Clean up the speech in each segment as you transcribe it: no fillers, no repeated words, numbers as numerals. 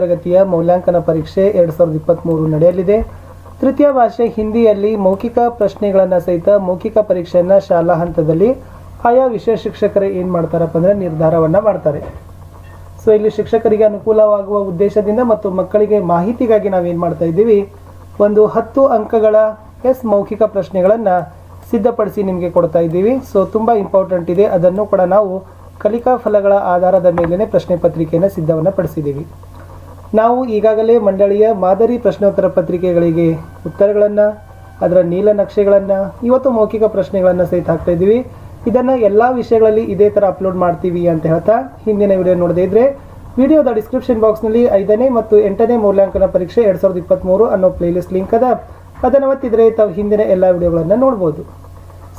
ತರಗತಿಯ ಮೌಲ್ಯಾಂಕನ ಪರೀಕ್ಷೆ 2023 ನಡೆಯಲಿದೆ. ತೃತೀಯ ಭಾಷೆ ಹಿಂದಿಯಲ್ಲಿ ಮೌಖಿಕ ಪ್ರಶ್ನೆಗಳನ್ನು ಸಹಿತ ಮೌಖಿಕ ಪರೀಕ್ಷೆಯನ್ನು ಶಾಲಾ ಹಂತದಲ್ಲಿ ಆಯಾ ವಿಷಯ ಶಿಕ್ಷಕರು ಏನು ಮಾಡ್ತಾರಪ್ಪ ಅಂದರೆ ನಿರ್ಧಾರವನ್ನು ಮಾಡ್ತಾರೆ. ಸೊ ಇಲ್ಲಿ ಶಿಕ್ಷಕರಿಗೆ ಅನುಕೂಲವಾಗುವ ಉದ್ದೇಶದಿಂದ ಮತ್ತು ಮಕ್ಕಳಿಗೆ ಮಾಹಿತಿಗಾಗಿ ನಾವೇನು ಮಾಡ್ತಾ ಇದ್ದೀವಿ, ಒಂದು 10 ಅಂಕಗಳ ಮೌಖಿಕ ಪ್ರಶ್ನೆಗಳನ್ನು ಸಿದ್ಧಪಡಿಸಿ ನಿಮಗೆ ಕೊಡ್ತಾ ಇದ್ದೀವಿ. ಸೊ ತುಂಬ ಇಂಪಾರ್ಟೆಂಟ್ ಇದೆ. ಅದನ್ನು ಕೂಡ ನಾವು ಕಲಿಕಾ ಫಲಗಳ ಆಧಾರದ ಮೇಲೇ ಪ್ರಶ್ನೆ ಪತ್ರಿಕೆಯನ್ನು ಸಿದ್ಧವನ್ನು ಪಡಿಸಿದ್ದೀವಿ. ನಾವು ಈಗಾಗಲೇ ಮಂಡಳಿಯ ಮಾದರಿ ಪ್ರಶ್ನೋತ್ತರ ಪತ್ರಿಕೆಗಳಿಗೆ ಉತ್ತರಗಳನ್ನು, ಅದರ ನೀಲನಕ್ಷೆಗಳನ್ನು, ಇವತ್ತು ಮೌಖಿಕ ಪ್ರಶ್ನೆಗಳನ್ನು ಸಹಿತ ಹಾಕ್ತಾ ಇದ್ದೀವಿ. ಇದನ್ನು ಎಲ್ಲ ವಿಷಯಗಳಲ್ಲಿ ಇದೇ ಥರ ಅಪ್ಲೋಡ್ ಮಾಡ್ತೀವಿ ಅಂತ ಹೇಳ್ತಾ ಹಿಂದಿನ ವಿಡಿಯೋ ನೋಡದೇ ಇದ್ದರೆ ವಿಡಿಯೋದ ಡಿಸ್ಕ್ರಿಪ್ಷನ್ ಬಾಕ್ಸ್ನಲ್ಲಿ 5ನೇ ಮತ್ತು 8ನೇ ಮೌಲ್ಯಾಂಕನ ಪರೀಕ್ಷೆ 2023 ಅನ್ನೋ ಪ್ಲೇಲಿಸ್ಟ್ ಲಿಂಕ್ ಅದ. ಅದನ್ನು ಒತ್ತಿದರೆ ತಾವು ಹಿಂದಿನ ಎಲ್ಲ ವಿಡಿಯೋಗಳನ್ನು ನೋಡ್ಬೋದು.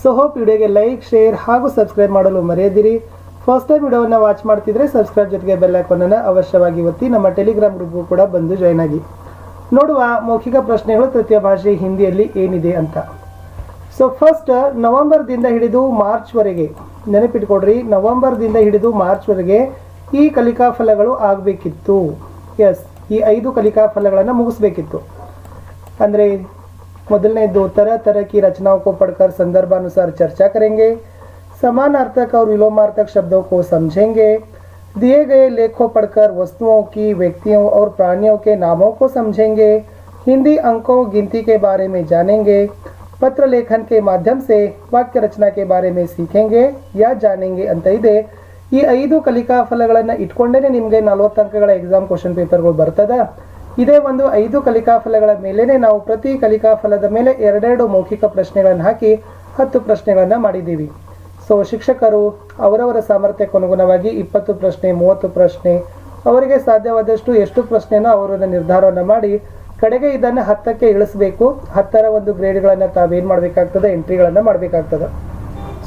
ಸೊ ಹೋಪ್ ವಿಡಿಯೋಗೆ ಲೈಕ್, ಶೇರ್ ಹಾಗೂ ಸಬ್ಸ್ಕ್ರೈಬ್ ಮಾಡಲು ಮರೆಯದಿರಿ. ಫಸ್ಟ್ ಟೈಮ್ ವಿಡಿಯೋವನ್ನು ವಾಚ್ ಮಾಡ್ತಿದ್ರೆ ಸಬ್ಸ್ಕ್ರೈಬ್ ಜೊತೆಗೆ ಬೆಲ್ ಐಕಾನನ್ನು ಅವಶ್ಯವಾಗಿ ಒತ್ತಿ. ನಮ್ಮ ಟೆಲಿಗ್ರಾಮ್ ಗ್ರೂಪ್ಗೂ ಕೂಡ ಬಂದು ಜಾಯ್ನ್ ಆಗಿ. ನೋಡುವ ಮೌಖಿಕ ಪ್ರಶ್ನೆಗಳು ತೃತೀಯ ಭಾಷೆ ಹಿಂದಿಯಲ್ಲಿ ಏನಿದೆ ಅಂತ. ಸೊ ಫಸ್ಟ್ ನವೆಂಬರ್ದಿಂದ ಹಿಡಿದು ಮಾರ್ಚ್ವರೆಗೆ ನೆನಪಿಟ್ಕೊಡ್ರಿ, ನವೆಂಬರ್ದಿಂದ ಹಿಡಿದು ಮಾರ್ಚ್ವರೆಗೆ ಈ ಕಲಿಕಾ ಫಲಗಳು ಆಗಬೇಕಿತ್ತು. ಈ 5 ಕಲಿಕಾ ಫಲಗಳನ್ನು ಮುಗಿಸ್ಬೇಕಿತ್ತು. ಅಂದರೆ ಮೊದಲನೇದು तरह तरह की रचनाओं को पढ़कर संदर्भानुसार चर्चा करेंगे, समानार्थक और विलोमार्थक शब्दों को समझेंगे, दिए गए लेखों पढ़कर वस्तुओं की, व्यक्तियों और प्राणियों के नामों को समझेंगे, हिंदी अंकों गिनती के बारे में जानेंगे, पत्र लेखन के माध्यम से वाक्य रचना के बारे में सीखेंगे या जानेंगे ಅಂತ ಇದೆ. ಈ 5 ಕಲಿಕಾ ಫಲಗಳನ್ನು ಇಟ್ಕೊಂಡೇ ನಿಮಗೆ 40 ಅಂಕಗಳ ಎಕ್ಸಾಮ್ ಕ್ವಶನ್ ಪೇಪರ್ಗಳು ಬರ್ತದೆ. ಇದೇ ಒಂದು 5 ಕಲಿಕಾ ಫಲಗಳ ಮೇಲೇ ನಾವು ಪ್ರತಿ ಕಲಿಕಾ ಫಲದ ಮೇಲೆ 2 ಮೌಖಿಕ ಪ್ರಶ್ನೆಗಳನ್ನು ಹಾಕಿ 10 ಪ್ರಶ್ನೆಗಳನ್ನು ಮಾಡಿದ್ದೀವಿ. ಸೊ ಶಿಕ್ಷಕರು ಅವರವರ ಸಾಮರ್ಥ್ಯಕ್ಕೆ ಅನುಗುಣವಾಗಿ 20 ಪ್ರಶ್ನೆ, 30 ಪ್ರಶ್ನೆ, ಅವರಿಗೆ ಸಾಧ್ಯವಾದಷ್ಟು ಎಷ್ಟು ಪ್ರಶ್ನೆಯನ್ನು ಅವರನ್ನು ನಿರ್ಧಾರವನ್ನು ಮಾಡಿ ಕಡೆಗೆ ಇದನ್ನು 10ಕ್ಕೆ ಇಳಿಸಬೇಕು. 10ರ ಒಂದು ಗ್ರೇಡ್ಗಳನ್ನು ತಾವೇನು ಮಾಡಬೇಕಾಗ್ತದೆ, ಎಂಟ್ರಿಗಳನ್ನು ಮಾಡಬೇಕಾಗ್ತದೆ.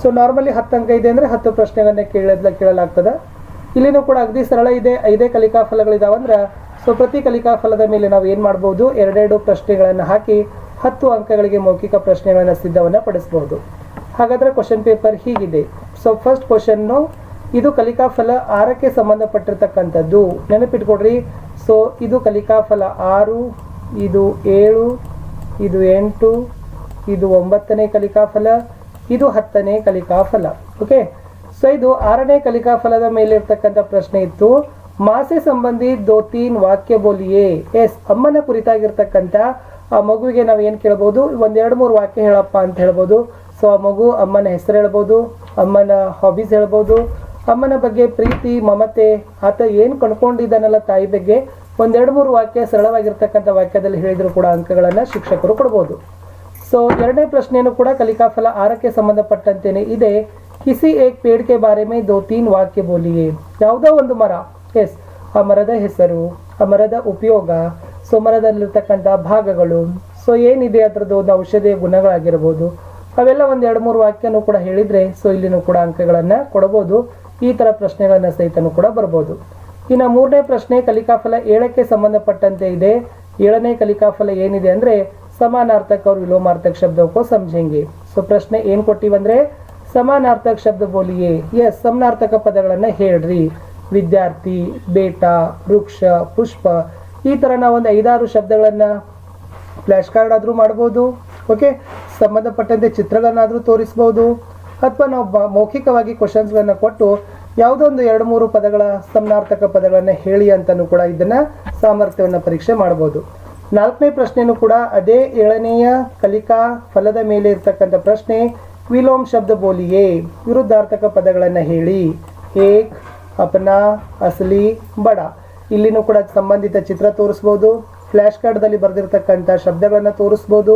ಸೊ ನಾರ್ಮಲಿ 10 ಅಂಕ ಇದೆ ಅಂದರೆ 10 ಪ್ರಶ್ನೆಗಳನ್ನೇ ಕೇಳಲಾಗ್ತದೆ. ಇಲ್ಲಿನೂ ಕೂಡ ಅಗದಿ ಸರಳ ಇದೆ. 5 ಕಲಿಕಾ ಫಲಗಳಿದಾವಂದ್ರೆ ಸೊ ಪ್ರತಿ ಕಲಿಕಾ ಫಲದ ಮೇಲೆ ನಾವು ಏನು ಮಾಡ್ಬೋದು, 2 ಪ್ರಶ್ನೆಗಳನ್ನು ಹಾಕಿ 10 ಅಂಕಗಳಿಗೆ ಮೌಖಿಕ ಪ್ರಶ್ನೆಗಳನ್ನು ಸಿದ್ಧವನ್ನು ಪಡಿಸ್ಬೋದು. ಹಾಗಾದರೆ ಕ್ವಶನ್ ಪೇಪರ್ ಹೀಗಿದೆ. ಸೊ ಫಸ್ಟ್ ಕ್ವಶನ್ನು, ಇದು ಕಲಿಕಾ ಫಲ 6ಕ್ಕೆ ಸಂಬಂಧಪಟ್ಟಿರ್ತಕ್ಕಂಥದ್ದು. ನೆನಪಿಟ್ಕೊಡ್ರಿ. ಸೊ ಇದು ಕಲಿಕಾ ಫಲ 6, ಇದು 7, ಇದು 8, ಇದು 9ನೇ ಕಲಿಕಾ ಫಲ, ಇದು 10ನೇ ಕಲಿಕಾ ಫಲ. ಓಕೆ. ಸೊ ಇದು 6ನೇ ಕಲಿಕಾ ಫಲದ ಮೇಲೆ ಇರ್ತಕ್ಕಂಥ ಪ್ರಶ್ನೆ ಇತ್ತು. ಮಾಸೆ ಸಂಬಂಧಿ 2-3 ವಾಕ್ಯ ಬೋಲಿಯೇ. ಅಮ್ಮನ ಕುರಿತಾಗಿರ್ತಕ್ಕಂಥ ಆ ಮಗುವಿಗೆ ನಾವು ಏನು ಕೇಳ್ಬೋದು, 1-2-3 ವಾಕ್ಯ ಹೇಳಪ್ಪ ಅಂತ ಹೇಳ್ಬೋದು. ಸೊ ಆ ಮಗು ಅಮ್ಮನ ಹೆಸರು ಹೇಳ್ಬೋದು, ಅಮ್ಮನ ಹಾಬೀಸ್ ಹೇಳ್ಬೋದು, ಅಮ್ಮನ ಬಗ್ಗೆ ಪ್ರೀತಿ, ಮಮತೆ, ಆತ ಏನು ಕಂಡುಕೊಂಡಿದ್ದಾನಲ್ಲ ತಾಯಿ ಬಗ್ಗೆ 1-2-3 ವಾಕ್ಯ ಸರಳವಾಗಿರ್ತಕ್ಕಂಥ ವಾಕ್ಯದಲ್ಲಿ ಹೇಳಿದ್ರು ಕೂಡ ಅಂಕಗಳನ್ನು ಶಿಕ್ಷಕರು ಕೊಡ್ಬೋದು. ಸೊ 2ನೇ ಪ್ರಶ್ನೆಯೂ ಕೂಡ ಕಲಿಕಾ ಫಲ 6ಕ್ಕೆ ಸಂಬಂಧಪಟ್ಟಂತೇನೆ ಇದೆ. ಕಿಸಿ ಏಕ್ ಪೇಡ್ ಕೆ ಬಾರೆ ಮೇ 2-3 ವಾಕ್ಯ ಬೋಲಿಯೇ. ಯಾವುದೋ ಒಂದು ಮರ, ಆ ಮರದ ಹೆಸರು, ಆ ಮರದ ಉಪಯೋಗ, ಸೊ ಮರದಲ್ಲಿರ್ತಕ್ಕಂಥ ಭಾಗಗಳು, ಸೊ ಏನಿದೆ ಅದರದ್ದು ಒಂದು ಔಷಧಿಯ ಗುಣಗಳಾಗಿರ್ಬೋದು, ಅವೆಲ್ಲ 1-2-3 ವಾಕ್ಯನೂ ಕೂಡ ಹೇಳಿದರೆ ಸೊ ಇಲ್ಲಿನೂ ಕೂಡ ಅಂಕಗಳನ್ನು ಕೊಡಬಹುದು. ಈ ಥರ ಪ್ರಶ್ನೆಗಳನ್ನು ಸಹಿತನೂ ಕೂಡ ಬರ್ಬೋದು. ಇನ್ನು 3ನೇ ಪ್ರಶ್ನೆ ಕಲಿಕಾ ಫಲ 7ಕ್ಕೆ ಸಂಬಂಧಪಟ್ಟಂತೆ ಇದೆ. 7ನೇ ಕಲಿಕಾ ಫಲ ಏನಿದೆ ಅಂದರೆ ಸಮಾನಾರ್ಥಕ और ವಿಲೋಮಾರ್ಥಕ ಶಬ್ದೋं को समझेंगे. ಸೊ ಪ್ರಶ್ನೆ ಏನು ಕೊಟ್ಟಿವಂದ್ರೆ ಸಮಾನಾರ್ಥಕ ಶಬ್ದ ಬೋಲಿಯೇ. ಸಮಾನಾರ್ಥಕ ಪದಗಳನ್ನು ಹೇಳ್ರಿ. ವಿದ್ಯಾರ್ಥಿ, ಬೇಟ, ವೃಕ್ಷ, ಪುಷ್ಪ, ಈ ಥರ ನಾವು ಒಂದು 5-6 ಶಬ್ದಗಳನ್ನು ಫ್ಲ್ಯಾಶ್ ಕಾರ್ಡ್ ಆದರೂ ಮಾಡ್ಬೋದು. ಓಕೆ. ಸಂಬಂಧಪಟ್ಟಂತೆ ಚಿತ್ರಗಳನ್ನಾದರೂ ತೋರಿಸ್ಬೋದು. ಅಥವಾ ನಾವು ಮೌಖಿಕವಾಗಿ ಕ್ವಶನ್ಸ್ಗಳನ್ನು ಕೊಟ್ಟು ಯಾವುದೋ ಒಂದು 2-3 ಪದಗಳ ಸಮಾನಾರ್ಥಕ ಪದಗಳನ್ನು ಹೇಳಿ ಅಂತಲೂ ಕೂಡ ಇದನ್ನು ಸಾಮರ್ಥ್ಯವನ್ನು ಪರೀಕ್ಷೆ ಮಾಡ್ಬೋದು. 4ನೇ ಪ್ರಶ್ನೆಯೂ ಕೂಡ ಅದೇ 7ನೆಯ ಕಲಿಕಾ ಫಲದ ಮೇಲೆ ಇರ್ತಕ್ಕಂಥ ಪ್ರಶ್ನೆ. ವಿಲೋಮ್ ಶಬ್ದ ಬೋಲಿಯೇ. ವಿರುದ್ಧಾರ್ಥಕ ಪದಗಳನ್ನು ಹೇಳಿ. ಏಕ್, ಅಪನಾ, ಅಸಲಿ, ಬಡ. ಇಲ್ಲಿನೂ ಕೂಡ ಸಂಬಂಧಿತ ಚಿತ್ರ ತೋರಿಸ್ಬೋದು. ಫ್ಲ್ಯಾಶ್ ಕಾರ್ಡ್ದಲ್ಲಿ ಬರೆದಿರ್ತಕ್ಕಂಥ ಶಬ್ದಗಳನ್ನು ತೋರಿಸ್ಬೋದು.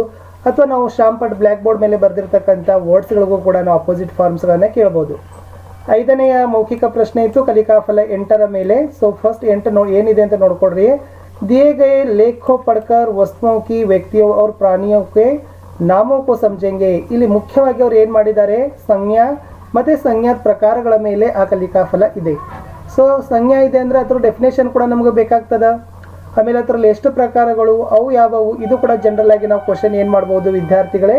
ಅಥವಾ ನಾವು ಶಾಂಪಟ್ ಬ್ಲ್ಯಾಕ್ ಬೋರ್ಡ್ ಮೇಲೆ ಬರೆದಿರ್ತಕ್ಕಂಥ ವರ್ಡ್ಸ್ಗಳಿಗೂ ಕೂಡ ನಾವು ಅಪೋಸಿಟ್ ಫಾರ್ಮ್ಸ್ಗಳನ್ನು ಕೇಳ್ಬೋದು. 5ನೆಯ ಮೌಖಿಕ ಪ್ರಶ್ನೆ ಇತ್ತು ಕಲಿಕಾ ಫಲ 8ರ ಮೇಲೆ. ಸೊ ಫಸ್ಟ್ 8 ಏನಿದೆ ಅಂತ ನೋಡ್ಕೊಡ್ರಿ. दिए गए लेखों पढ़कर वस्तुओं की, व्यक्तियों और प्राणियों के नामों को समझेंगे. ಇಲ್ಲಿ ಮುಖ್ಯವಾಗಿ ಅವರು ಏನು ಮಾಡಿದ್ದಾರೆ, ಸಂಜ್ಞಾ ಮತ್ತು ಸಂಜ್ಞಾದ ಪ್ರಕಾರಗಳ ಮೇಲೆ ಆ ಕಲಿಕಾ ಫಲ ಇದೆ. ಸೊ ಸಂಜ್ಞಾ ಇದೆ ಅಂದರೆ ಅದರ ಡೆಫಿನೇಷನ್ ಕೂಡ ನಮಗೆ ಬೇಕಾಗ್ತದೆ. ಆಮೇಲೆ ಅದರಲ್ಲಿ ಎಷ್ಟು ಪ್ರಕಾರಗಳು, ಅವು ಯಾವುವು, ಇದು ಕೂಡ ಜನರಲ್ ಆಗಿ ನಾವು ಕ್ವಶನ್ ಏನು ಮಾಡ್ಬೋದು, ವಿದ್ಯಾರ್ಥಿಗಳೇ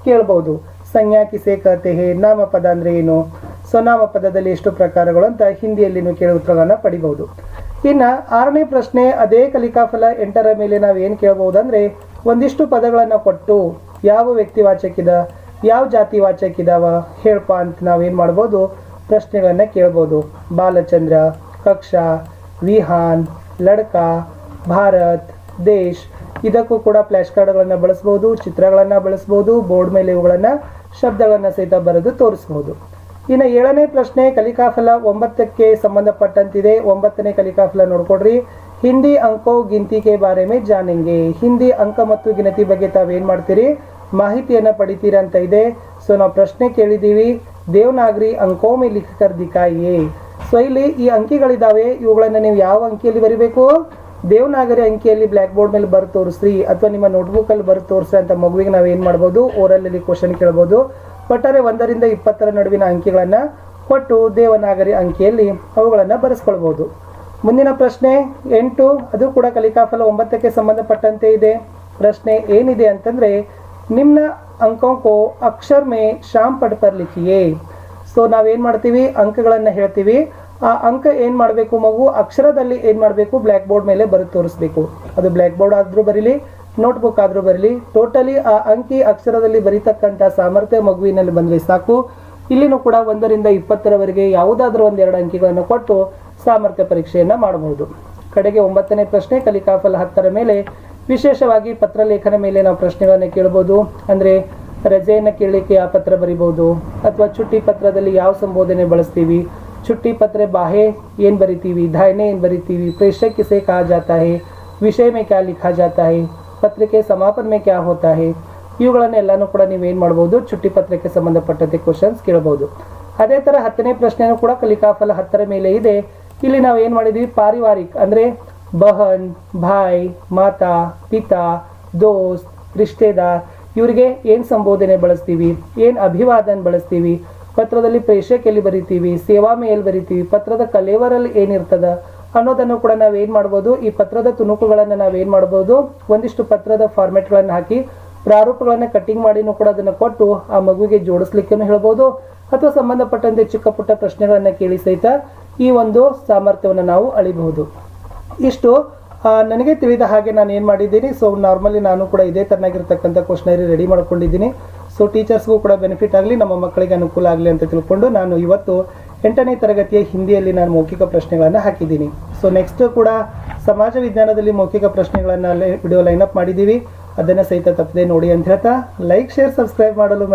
ಕೇಳ್ಬೋದು. ಸಂಜ್ಞಾ ಕಿಸೆ ಕತೆ ಹೇ, ನಾಮಪದ ಅಂದರೆ ಏನು, ಸೊ ನಾಮಪದದಲ್ಲಿ ಎಷ್ಟು ಪ್ರಕಾರಗಳು ಅಂತ ಹಿಂದಿಯಲ್ಲಿ ಕೇಳಿ ಉತ್ತರಗಳನ್ನು ಪಡಿಬಹುದು. ಇನ್ನು 6ನೇ ಪ್ರಶ್ನೆ ಅದೇ ಕಲಿಕಾಫಲ 8ರ ಮೇಲೆ ನಾವು ಏನು ಕೇಳ್ಬೋದಂದ್ರೆ ಒಂದಿಷ್ಟು ಪದಗಳನ್ನು ಕೊಟ್ಟು ಯಾವ ವ್ಯಕ್ತಿವಾಚಕಿದ ಯಾವ ಜಾತಿವಾಚಕಿದಾವ ಹೇಳ್ಪ ಅಂತ ನಾವೇನು ಮಾಡ್ಬೋದು ಪ್ರಶ್ನೆಗಳನ್ನು ಕೇಳ್ಬೋದು. ಬಾಲಚಂದ್ರ, ಕಕ್ಷಾ, ವಿಹಾನ್, ಲಡ್ಕಾ, ಭಾರತ್, ದೇಶ್ ಇದಕ್ಕೂ ಕೂಡ ಫ್ಲ್ಯಾಶ್ ಕಾರ್ಡ್ಗಳನ್ನು ಬಳಸ್ಬೋದು, ಚಿತ್ರಗಳನ್ನು ಬಳಸ್ಬೋದು, ಬೋರ್ಡ್ ಮೇಲೆ ಇವುಗಳನ್ನು ಶಬ್ದಗಳನ್ನು ಸಹಿತ ಬರೆದು ತೋರಿಸ್ಬೋದು. ಇನ್ನು 7ನೇ ಪ್ರಶ್ನೆ ಕಲಿಕಾಫಲ 9ಕ್ಕೆ ಸಂಬಂಧಪಟ್ಟಂತಿದೆ. 9ನೇ ಕಲಿಕಾಫಲ ನೋಡ್ಕೊಡ್ರಿ. ಹಿಂದಿ ಅಂಕೋ ಗಿನತಿ ಕೆ ಬಾರೆ ಮೇ ಜಾನೆಂಗೆ. ಹಿಂದಿ ಅಂಕ ಮತ್ತು ಗಿನತಿ ಬಗ್ಗೆ ತಾವೇನು ಮಾಡ್ತೀರಿ ಮಾಹಿತಿಯನ್ನು ಪಡಿತೀರಾ ಅಂತ ಇದೆ. ಸೊ ನಾವು ಪ್ರಶ್ನೆ ಕೇಳಿದ್ದೀವಿ ದೇವನಾಗರಿ ಅಂಕೋ ಮೇ ಲಿಖ್ ಕರ್ ದಿಖಾಯಿಯೇ. ಸೊ ಇಲ್ಲಿ ಈ ಅಂಕಿಗಳಿದ್ದಾವೆ, ಇವುಗಳನ್ನು ನೀವು ಯಾವ ಅಂಕಿಯಲ್ಲಿ ಬರಿಬೇಕು ದೇವನಾಗರಿ ಅಂಕಿಯಲ್ಲಿ ಬ್ಲ್ಯಾಕ್ ಬೋರ್ಡ್ ಮೇಲೆ ಬರೆದು ತೋರಿಸ್ರಿ ಅಥವಾ ನಿಮ್ಮ ನೋಟ್ಬುಕ್ಕಲ್ಲಿ ಬರೆದು ತೋರಿಸ್ರಿ ಅಂತ ಮಗುವಿಗೆ ನಾವು ಏನು ಮಾಡ್ಬೋದು ಓರಲಲ್ಲಿ ಕ್ವಶನ್ ಕೇಳ್ಬೋದು. ಒಟ್ಟಾರೆ 1ರಿಂದ 20ರ ನಡುವಿನ ಅಂಕಿಗಳನ್ನು ಕೊಟ್ಟು ದೇವನಾಗರಿ ಅಂಕಿಯಲ್ಲಿ ಅವುಗಳನ್ನು ಬರೆಸ್ಕೊಳ್ಬೋದು. ಮುಂದಿನ ಪ್ರಶ್ನೆ 8 ಅದು ಕೂಡ ಕಲಿಕಾಫಲ 9ಕ್ಕೆ ಸಂಬಂಧಪಟ್ಟಂತೆ ಇದೆ. ಪ್ರಶ್ನೆ ಏನಿದೆ ಅಂತಂದರೆ ನಿಮ್ನ ಅಂಕೋಂಕೋ ಅಕ್ಷರ ಮೇ ಶಾಮ್ ಪಡ್ ಪರ್ ಲಿಖಿಯೇ. ಸೊ ನಾವೇನು ಮಾಡ್ತೀವಿ ಅಂಕಗಳನ್ನು ಹೇಳ್ತೀವಿ, ಆ ಅಂಕ ಏನು ಮಾಡಬೇಕು ಮಗು ಅಕ್ಷರದಲ್ಲಿ ಏನು ಮಾಡಬೇಕು ಬ್ಲ್ಯಾಕ್ ಬೋರ್ಡ್ ಮೇಲೆ ಬರೆದು ತೋರಿಸ್ಬೇಕು. ಅದು ಬ್ಲ್ಯಾಕ್ ಬೋರ್ಡ್ ಆದರೂ ಬರೀಲಿ ನೋಟ್ಬುಕ್ ಆದರೂ ಬರಲಿ, ಟೋಟಲಿ ಆ ಅಂಕಿ ಅಕ್ಷರದಲ್ಲಿ ಬರೀತಕ್ಕಂಥ ಸಾಮರ್ಥ್ಯ ಮಗುವಿನಲ್ಲಿ ಬಂದರೆ ಸಾಕು. ಇಲ್ಲಿನೂ ಕೂಡ 1ರಿಂದ 20ರವರೆಗೆ ಯಾವುದಾದ್ರೂ 1-2 ಅಂಕಿಗಳನ್ನು ಕೊಟ್ಟು ಸಾಮರ್ಥ್ಯ ಪರೀಕ್ಷೆಯನ್ನು ಮಾಡಬಹುದು. ಕಡೆಗೆ 9ನೇ ಪ್ರಶ್ನೆ ಕಲಿಕಾಫಲ 10ರ ಮೇಲೆ ವಿಶೇಷವಾಗಿ ಪತ್ರಲೇಖನ ಮೇಲೆ ನಾವು ಪ್ರಶ್ನೆಗಳನ್ನು ಕೇಳ್ಬೋದು. ಅಂದರೆ ರಜೆಯನ್ನು ಕೇಳಲಿಕ್ಕೆ ಯಾವ ಪತ್ರ ಬರಿಬೋದು ಅಥವಾ ಚುಟ್ಟಿ ಪತ್ರದಲ್ಲಿ ಯಾವ ಸಂಬೋಧನೆ ಬಳಸ್ತೀವಿ, छुट्टी पत्र बाहे ಏನು ಬರಿತೀವಿ, ದಾಯನೆ ಏನು ಬರಿತೀವಿ, प्रेषक किसे कहा जाता है, विषय में क्या लिखा जाता है, पत्र के समापन में क्या होता है, ಇವುಗಳನ್ನೆಲ್ಲನೂ ಕೂಡ ನೀವೇನು ಮಾಡ್ಬೋದು ಚುಟ್ಟಿ ಪತ್ರಕ್ಕೆ ಸಂಬಂಧಪಟ್ಟಂತೆ ಕ್ವಶನ್ಸ್ ಕೇಳಬಹುದು. ಅದೇ ಥರ 10ನೇ ಪ್ರಶ್ನೆನೂ ಕೂಡ ಕಲಿಕಾಫಲ 10ರ ಮೇಲೆ ಇದೆ. ಇಲ್ಲಿ ನಾವು ಏನು ಮಾಡಿದ್ವಿ ಪಾರಿವಾರಿಕ್ ಅಂದರೆ ಬಹನ್, ಭಾಯ್, ಮಾತಾ, ಪಿತಾ, ದೋಸ್ತ್, ರಿಶ್ತೆದಾರ್ ಇವರಿಗೆ ಏನು ಸಂಬೋಧನೆ ಬಳಸ್ತೀವಿ, ಏನು ಅಭಿವಾದನ ಬಳಸ್ತೀವಿ, ಪತ್ರದಲ್ಲಿ ಪ್ರೇಷಕ್ ಎಲ್ಲಿ ಬರಿತೀವಿ, ಸೇವಾ ಮೇ ಎಲ್ಲಿ ಬರಿತೀವಿ, ಪತ್ರದ ಕಲೇವರಲ್ಲಿ ಏನಿರ್ತದ ಅನ್ನೋದನ್ನು ಕೂಡ ನಾವೇನು ಮಾಡ್ಬೋದು ಈ ಪತ್ರದ ತುಣುಕುಗಳನ್ನು ನಾವೇನು ಮಾಡ್ಬೋದು ಒಂದಿಷ್ಟು ಪತ್ರದ ಫಾರ್ಮೆಟ್ಗಳನ್ನು ಹಾಕಿ ಪ್ರಾರೂಪಗಳನ್ನು ಕಟ್ಟಿಂಗ್ ಮಾಡಿನೂ ಕೂಡ ಅದನ್ನು ಕೊಟ್ಟು ಆ ಮಗುವಿಗೆ ಜೋಡಿಸ್ಲಿಕ್ಕೆ ಹೇಳ್ಬೋದು ಅಥವಾ ಸಂಬಂಧಪಟ್ಟಂತೆ ಚಿಕ್ಕ ಪುಟ್ಟ ಪ್ರಶ್ನೆಗಳನ್ನು ಕೇಳಿ ಸಹಿತ ಈ ಒಂದು ಸಾಮರ್ಥ್ಯವನ್ನು ನಾವು ಅಳಿಬಹುದು. ಇಷ್ಟು ನನಗೆ ತಿಳಿದ ಹಾಗೆ ನಾನು ಏನು ಮಾಡಿದ್ದೀನಿ. ಸೊ ನಾರ್ಮಲಿ ನಾನು ಕೂಡ ಇದೇ ಥರನಾಗಿರ್ತಕ್ಕಂಥ ಕ್ವಶನರಿ ರೆಡಿ ಮಾಡ್ಕೊಂಡಿದ್ದೀನಿ. ಸೊ ಟೀಚರ್ಸ್ಗೂ ಕೂಡ ಬೆನಿಫಿಟ್ ಆಗಲಿ, ನಮ್ಮ ಮಕ್ಕಳಿಗೆ ಅನುಕೂಲ ಆಗಲಿ ಅಂತ ತಿಳ್ಕೊಂಡು ನಾನು ಇವತ್ತು 8ನೇ ತರಗತಿಯ ಹಿಂದಿಯಲ್ಲಿ ನಾನು ಮೌಖಿಕ ಪ್ರಶ್ನೆಗಳನ್ನು ಹಾಕಿದ್ದೀನಿ. ಸೊ ನೆಕ್ಸ್ಟ್ ಕೂಡ ಸಮಾಜ ವಿಜ್ಞಾನದಲ್ಲಿ ಮೌಖಿಕ ಪ್ರಶ್ನೆಗಳನ್ನು ವಿಡಿಯೋ ಲೈನಪ್ ಮಾಡಿದ್ದೀವಿ, ಅದನ್ನು ಸಹಿತ ತಪ್ಪದೆ ನೋಡಿ ಅಂತ ಹೇಳ್ತಾ ಲೈಕ್, ಶೇರ್, ಸಬ್ಸ್ಕ್ರೈಬ್ ಮಾಡಲು